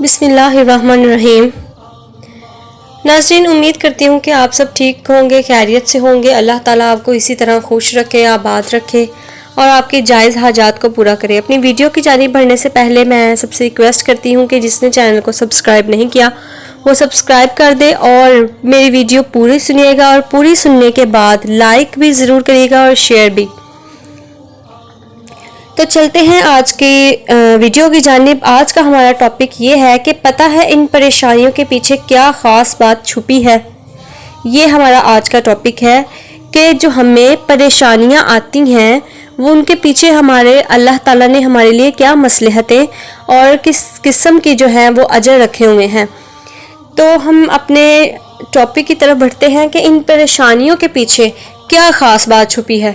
بسم اللہ الرحمن الرحیم۔ ناظرین، امید کرتی ہوں کہ آپ سب ٹھیک ہوں گے، خیریت سے ہوں گے۔ اللہ تعالیٰ آپ کو اسی طرح خوش رکھے، آباد رکھے اور آپ کی جائز حاجات کو پورا کرے۔ اپنی ویڈیو کی جانب بڑھنے سے پہلے میں سب سے ریکویسٹ کرتی ہوں کہ جس نے چینل کو سبسکرائب نہیں کیا وہ سبسکرائب کر دے اور میری ویڈیو پوری سنیے گا، اور پوری سننے کے بعد لائک بھی ضرور کریے گا اور شیئر بھی۔ تو چلتے ہیں آج کی ویڈیو کی جانب۔ آج کا ہمارا ٹاپک یہ ہے کہ پتہ ہے ان پریشانیوں کے پیچھے کیا خاص بات چھپی ہے۔ یہ ہمارا آج کا ٹاپک ہے کہ جو ہمیں پریشانیاں آتی ہیں وہ ان کے پیچھے ہمارے اللہ تعالیٰ نے ہمارے لیے کیا مصلحتیں اور کس قسم کی جو ہیں وہ اجر رکھے ہوئے ہیں۔ تو ہم اپنے ٹاپک کی طرف بڑھتے ہیں کہ ان پریشانیوں کے پیچھے کیا خاص بات چھپی ہے۔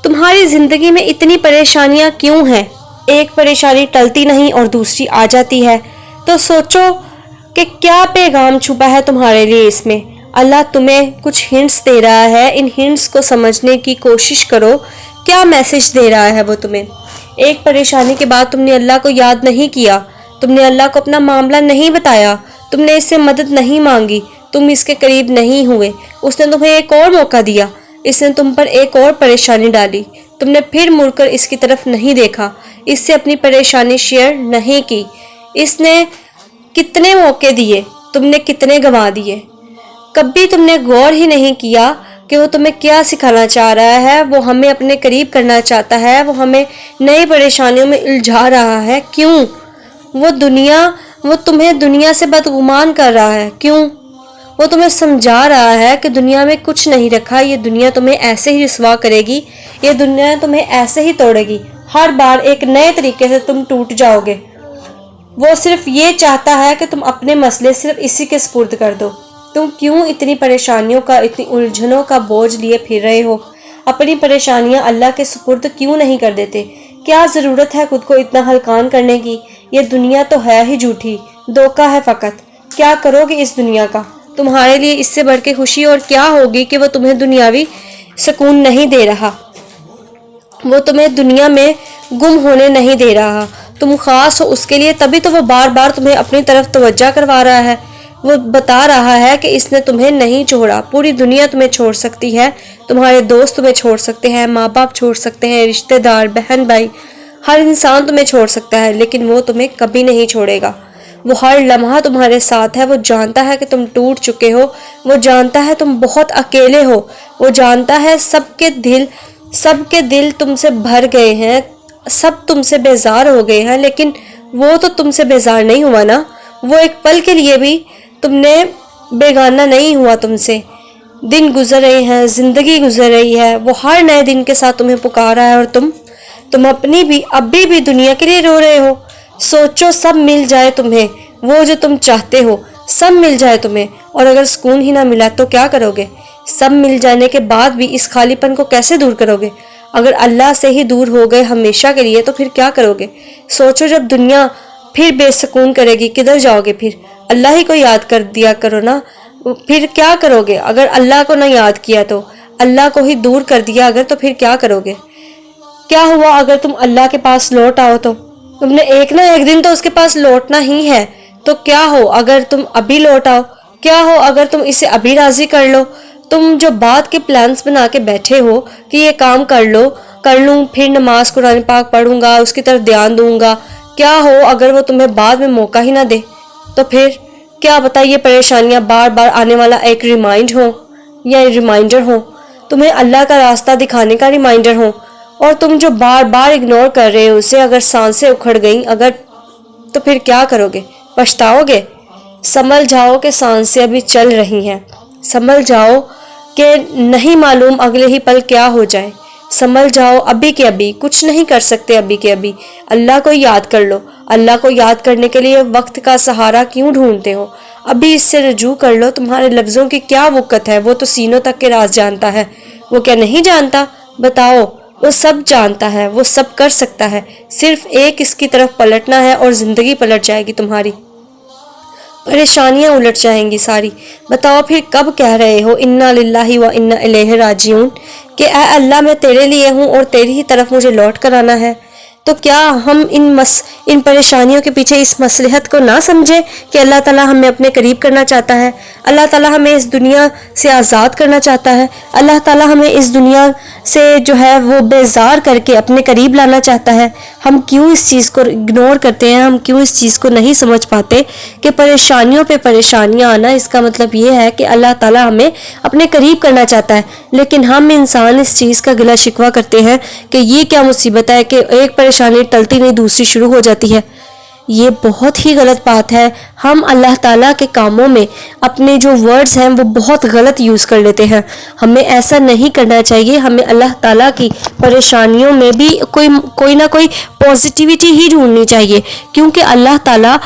تمہاری زندگی میں اتنی پریشانیاں کیوں ہیں؟ ایک پریشانی ٹلتی نہیں اور دوسری آ جاتی ہے، تو سوچو کہ کیا پیغام چھپا ہے تمہارے لیے اس میں۔ اللہ تمہیں کچھ ہنٹس دے رہا ہے، ان ہنٹس کو سمجھنے کی کوشش کرو، کیا میسج دے رہا ہے وہ تمہیں۔ ایک پریشانی کے بعد تم نے اللہ کو یاد نہیں کیا، تم نے اللہ کو اپنا معاملہ نہیں بتایا، تم نے اس سے مدد نہیں مانگی، تم اس کے قریب نہیں ہوئے، اس نے تمہیں ایک اور موقع دیا، اس نے تم پر ایک اور پریشانی ڈالی، تم نے پھر مڑ کر اس کی طرف نہیں دیکھا، اس سے اپنی پریشانی شیئر نہیں کی۔ اس نے کتنے موقع دیے، تم نے کتنے گنوا دیے۔ کبھی تم نے غور ہی نہیں کیا کہ وہ تمہیں کیا سکھانا چاہ رہا ہے، وہ ہمیں اپنے قریب کرنا چاہتا ہے، وہ ہمیں نئی پریشانیوں میں الجھا رہا ہے۔ کیوں؟ وہ تمہیں دنیا سے بدگمان کر رہا ہے۔ کیوں؟ وہ تمہیں سمجھا رہا ہے کہ دنیا میں کچھ نہیں رکھا، یہ دنیا تمہیں ایسے ہی رسوا کرے گی، یہ دنیا تمہیں ایسے ہی توڑے گی، ہر بار ایک نئے طریقے سے تم ٹوٹ جاؤ گے۔ وہ صرف یہ چاہتا ہے کہ تم اپنے مسئلے صرف اسی کے سپرد کر دو۔ تم کیوں اتنی پریشانیوں کا، اتنی الجھنوں کا بوجھ لیے پھر رہے ہو؟ اپنی پریشانیاں اللہ کے سپرد کیوں نہیں کر دیتے؟ کیا ضرورت ہے خود کو اتنا ہلکان کرنے کی؟ یہ دنیا تو ہے ہی جھوٹی، دھوکہ ہے فقط۔ کیا کرو گے اس دنیا کا؟ تمہارے لیے اس سے بڑھ کے خوشی اور کیا ہوگی کہ وہ تمہیں دنیاوی سکون نہیں دے رہا، وہ تمہیں دنیا میں گم ہونے نہیں دے رہا۔ تم خاص ہو اس کے لیے، تبھی تو وہ بار بار تمہیں اپنی طرف توجہ کروا رہا ہے۔ وہ بتا رہا ہے کہ اس نے تمہیں نہیں چھوڑا۔ پوری دنیا تمہیں چھوڑ سکتی ہے، تمہارے دوست تمہیں چھوڑ سکتے ہیں، ماں باپ چھوڑ سکتے ہیں، رشتہ دار، بہن بھائی، ہر انسان تمہیں چھوڑ سکتا ہے، لیکن وہ تمہیں کبھی نہیں چھوڑے گا۔ وہ ہر لمحہ تمہارے ساتھ ہے، وہ جانتا ہے کہ تم ٹوٹ چکے ہو، وہ جانتا ہے تم بہت اکیلے ہو، وہ جانتا ہے سب کے دل تم سے بھر گئے ہیں، سب تم سے بیزار ہو گئے ہیں، لیکن وہ تو تم سے بیزار نہیں ہوا نا۔ وہ ایک پل کے لیے بھی تم نے بیگانہ نہیں ہوا تم سے۔ دن گزر رہے ہیں، زندگی گزر رہی ہے، وہ ہر نئے دن کے ساتھ تمہیں پکار رہا ہے، اور تم ابھی بھی دنیا کے لیے رو رہے ہو۔ سوچو سب مل جائے تمہیں، وہ جو تم چاہتے ہو سب مل جائے تمہیں، اور اگر سکون ہی نہ ملا تو کیا کرو گے؟ سب مل جانے کے بعد بھی اس خالی پن کو کیسے دور کرو گے؟ اگر اللہ سے ہی دور ہو گئے ہمیشہ کے لیے تو پھر کیا کرو گے؟ سوچو جب دنیا پھر بے سکون کرے گی، کدھر جاؤ گے پھر؟ اللہ ہی کو یاد کر دیا کرو نا۔ پھر کیا کرو گے اگر اللہ کو نہ یاد کیا تو؟ اللہ کو ہی دور کر دیا اگر تو پھر کیا کرو گے؟ کیا ہوا اگر تم اللہ کے پاس لوٹ آؤ تو؟ تم نے ایک نہ ایک دن تو اس کے پاس لوٹنا ہی ہے، تو کیا ہو اگر تم ابھی لوٹ آؤ؟ کیا ہو اگر تم اسے ابھی راضی کر لو؟ تم جو بعد کے پلانز بنا کے بیٹھے ہو کہ یہ کام کر لوں، پھر نماز قرآن پاک پڑھوں گا، اس کی طرف دھیان دوں گا، کیا ہو اگر وہ تمہیں بعد میں موقع ہی نہ دے؟ تو پھر کیا پتہ یہ پریشانیاں بار بار آنے والا ایک ریمائنڈر ہو، تمہیں اللہ کا راستہ دکھانے کا ریمائنڈر ہو، اور تم جو بار بار اگنور کر رہے ہو اسے، اگر سانسیں اکھڑ گئیں تو پھر کیا کرو گے؟ پچھتاؤ گے؟ سنبھل جاؤ کہ سانسیں ابھی چل رہی ہیں، سنبھل جاؤ کہ نہیں معلوم اگلے ہی پل کیا ہو جائے، سنبھل جاؤ ابھی کے ابھی، کچھ نہیں کر سکتے ابھی کے ابھی۔ اللہ کو یاد کر لو۔ اللہ کو یاد کرنے کے لیے وقت کا سہارا کیوں ڈھونڈتے ہو؟ ابھی اس سے رجوع کر لو۔ تمہارے لفظوں کی کیا وقت ہے؟ وہ تو سینوں تک کے راز جانتا ہے۔ وہ کیا نہیں جانتا؟ بتاؤ۔ وہ سب جانتا ہے، وہ سب کر سکتا ہے، صرف ایک اس کی طرف پلٹنا ہے اور زندگی پلٹ جائے گی، تمہاری پریشانیاں الٹ جائیں گی ساری۔ بتاؤ پھر کب کہہ رہے ہو انا للہ و انا الیہ راجعون کہ اے اللہ میں تیرے لیے ہوں اور تیری ہی طرف مجھے لوٹ کر آنا ہے۔ تو کیا ہم ان پریشانیوں کے پیچھے اس مصلحت کو نہ سمجھیں کہ اللہ تعالیٰ ہمیں اپنے قریب کرنا چاہتا ہے، اللہ تعالیٰ ہمیں اس دنیا سے آزاد کرنا چاہتا ہے، اللہ تعالیٰ ہمیں اس دنیا سے جو ہے وہ بیزار کر کے اپنے قریب لانا چاہتا ہے۔ ہم کیوں اس چیز کو اگنور کرتے ہیں، ہم کیوں اس چیز کو نہیں سمجھ پاتے کہ پریشانیوں پہ پریشانیاں آنا اس کا مطلب یہ ہے کہ اللہ تعالیٰ ہمیں اپنے قریب کرنا چاہتا ہے، لیکن ہم انسان اس چیز کا گلا شکوہ کرتے ہیں کہ یہ کیا مصیبت ہے کہ ایک پریشانی ٹلتی نہیں دوسری شروع ہو جاتی ہے۔ یہ بہت ہی غلط بات ہے۔ ہم اللہ تعالیٰ کے کاموں میں اپنے جو ورڈز ہیں وہ بہت غلط یوز کر لیتے ہیں۔ ہمیں ایسا نہیں کرنا چاہیے۔ ہمیں اللہ تعالیٰ کی پریشانیوں میں بھی کوئی نہ کوئی پازیٹیوٹی ہی ڈھونڈنی چاہیے، کیونکہ اللہ تعالیٰ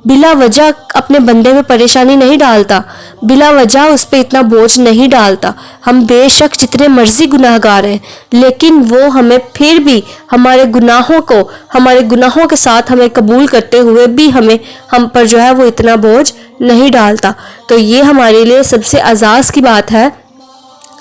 بلا وجہ اپنے بندے میں پریشانی نہیں ڈالتا، بلا وجہ اس پہ اتنا بوجھ نہیں ڈالتا۔ ہم بے شک جتنے مرضی گناہ گار ہیں، لیکن وہ ہمیں پھر بھی ہمارے گناہوں کے ساتھ ہمیں قبول کرتے ہوئے بھی ہم پر جو ہے وہ اتنا بوجھ نہیں ڈالتا۔ تو یہ ہمارے لیے سب سے اعزاز کی بات ہے،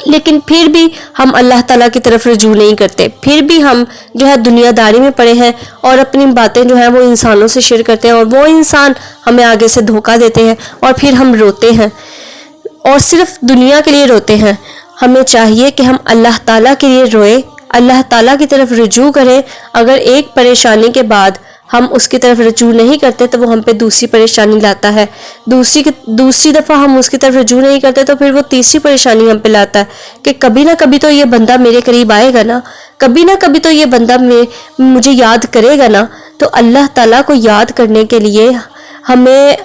لیکن پھر بھی ہم اللہ تعالیٰ کی طرف رجوع نہیں کرتے، پھر بھی ہم جو ہے دنیا داری میں پڑے ہیں اور اپنی باتیں جو ہیں وہ انسانوں سے شیئر کرتے ہیں، اور وہ انسان ہمیں آگے سے دھوکہ دیتے ہیں اور پھر ہم روتے ہیں، اور صرف دنیا کے لیے روتے ہیں۔ ہمیں چاہیے کہ ہم اللہ تعالیٰ کے لیے روئیں، اللہ تعالیٰ کی طرف رجوع کریں۔ اگر ایک پریشانی کے بعد ہم اس کی طرف رجوع نہیں کرتے تو وہ ہم پہ دوسری پریشانی لاتا ہے، دوسری دفعہ ہم اس کی طرف رجوع نہیں کرتے تو پھر وہ تیسری پریشانی ہم پہ لاتا ہے کہ کبھی نہ کبھی تو یہ بندہ میرے قریب آئے گا نا، کبھی نہ کبھی تو یہ بندہ مجھے یاد کرے گا نا۔ تو اللہ تعالیٰ کو یاد کرنے کے لیے ہمیں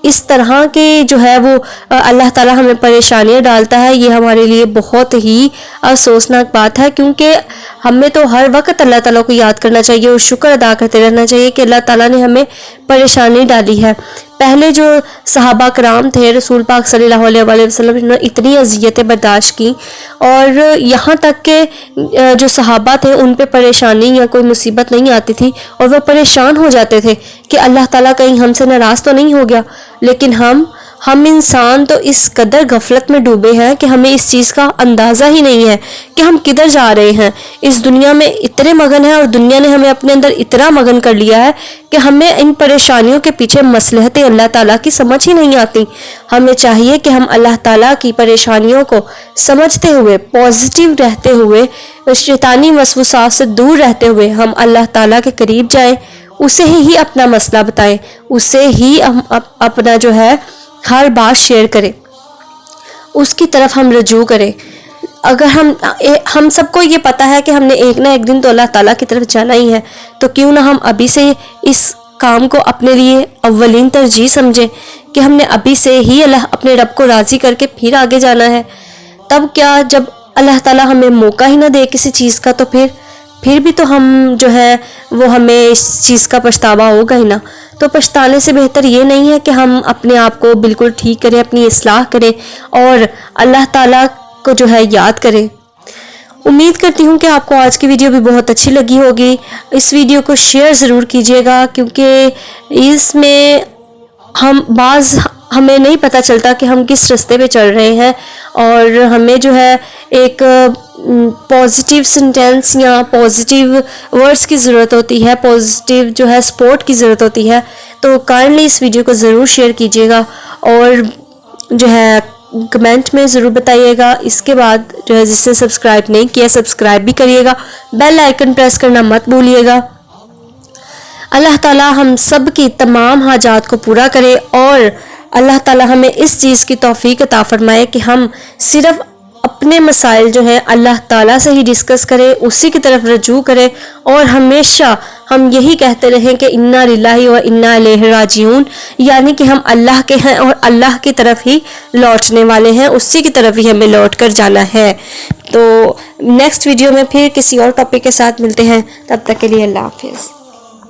اس طرح کے جو ہے وہ اللہ تعالیٰ ہمیں پریشانیاں ڈالتا ہے، یہ ہمارے لیے بہت ہی افسوسناک بات ہے، کیونکہ ہمیں تو ہر وقت اللہ تعالیٰ کو یاد کرنا چاہیے اور شکر ادا کرتے رہنا چاہیے کہ اللہ تعالیٰ نے ہمیں پریشانی ڈالی ہے۔ پہلے جو صحابہ کرام تھے رسول پاک صلی اللہ علیہ وآلہ وسلم نے اتنی اذیتیں برداشت کی، اور یہاں تک کہ جو صحابہ تھے ان پہ پریشانی یا کوئی مصیبت نہیں آتی تھی اور وہ پریشان ہو جاتے تھے کہ اللہ تعالیٰ کہیں ہم سے ناراض تو نہیں ہو گیا، لیکن ہم انسان تو اس قدر غفلت میں ڈوبے ہیں کہ ہمیں اس چیز کا اندازہ ہی نہیں ہے کہ ہم کدھر جا رہے ہیں۔ اس دنیا میں اتنے مگن ہیں اور دنیا نے ہمیں اپنے اندر اتنا مگن کر لیا ہے کہ ہمیں ان پریشانیوں کے پیچھے مصلحتیں اللہ تعالیٰ کی سمجھ ہی نہیں آتی۔ ہمیں چاہیے کہ ہم اللہ تعالیٰ کی پریشانیوں کو سمجھتے ہوئے، پازیٹیو رہتے ہوئے، شیطانی وسوسات سے دور رہتے ہوئے ہم اللہ تعالیٰ کے قریب جائیں، اسے ہی اپنا مسئلہ بتائیں، اسے ہی ہم اپنا جو ہے ہر بات شیئر کریں، اس کی طرف ہم رجوع کریں۔ اگر ہم سب کو یہ پتہ ہے کہ ہم نے ایک نہ ایک دن تو اللہ تعالیٰ کی طرف جانا ہی ہے، تو کیوں نہ ہم ابھی سے اس کام کو اپنے لیے اولین ترجیح سمجھیں کہ ہم نے ابھی سے ہی اپنے رب کو راضی کر کے پھر آگے جانا ہے۔ تب کیا جب اللہ تعالیٰ ہمیں موقع ہی نہ دے کسی چیز کا تو پھر بھی تو ہم جو ہے وہ ہمیں اس چیز کا پچھتاوا ہوگا ہی نا۔ تو پچھتانے سے بہتر یہ نہیں ہے کہ ہم اپنے آپ کو بالکل ٹھیک کریں، اپنی اصلاح کریں اور اللہ تعالیٰ کو جو ہے یاد کریں۔ امید کرتی ہوں کہ آپ کو آج کی ویڈیو بھی بہت اچھی لگی ہوگی۔ اس ویڈیو کو شیئر ضرور کیجیے گا، کیونکہ اس میں ہمیں نہیں پتہ چلتا کہ ہم کس راستے پہ چل رہے ہیں، اور ہمیں جو ہے ایک پازیٹیو سینٹینس یا پازیٹیو ورڈز کی ضرورت ہوتی ہے، پازیٹیو جو ہے سپورٹ کی ضرورت ہوتی ہے۔ تو کائنڈلی اس ویڈیو کو ضرور شیئر کیجیے گا اور جو ہے کمنٹ میں ضرور بتائیے گا۔ اس کے بعد جو ہے جس نے سبسکرائب نہیں کیا سبسکرائب بھی کریے گا، بیل آئیکن پریس کرنا مت بھولیے گا۔ اللہ تعالیٰ ہم سب کی تمام حاجات کو پورا کرے، اور اللہ تعالیٰ ہمیں اس چیز کی توفیق عطا فرمائے کہ ہم صرف اپنے مسائل جو ہیں اللہ تعالیٰ سے ہی ڈسکس کریں، اسی کی طرف رجوع کریں، اور ہمیشہ ہم یہی کہتے رہیں کہ انا للہ و انا الیہ راجعون، یعنی کہ ہم اللہ کے ہیں اور اللہ کی طرف ہی لوٹنے والے ہیں، اسی کی طرف ہی ہمیں لوٹ کر جانا ہے۔ تو نیکسٹ ویڈیو میں پھر کسی اور ٹاپک کے ساتھ ملتے ہیں، تب تک کے لیے اللہ حافظ۔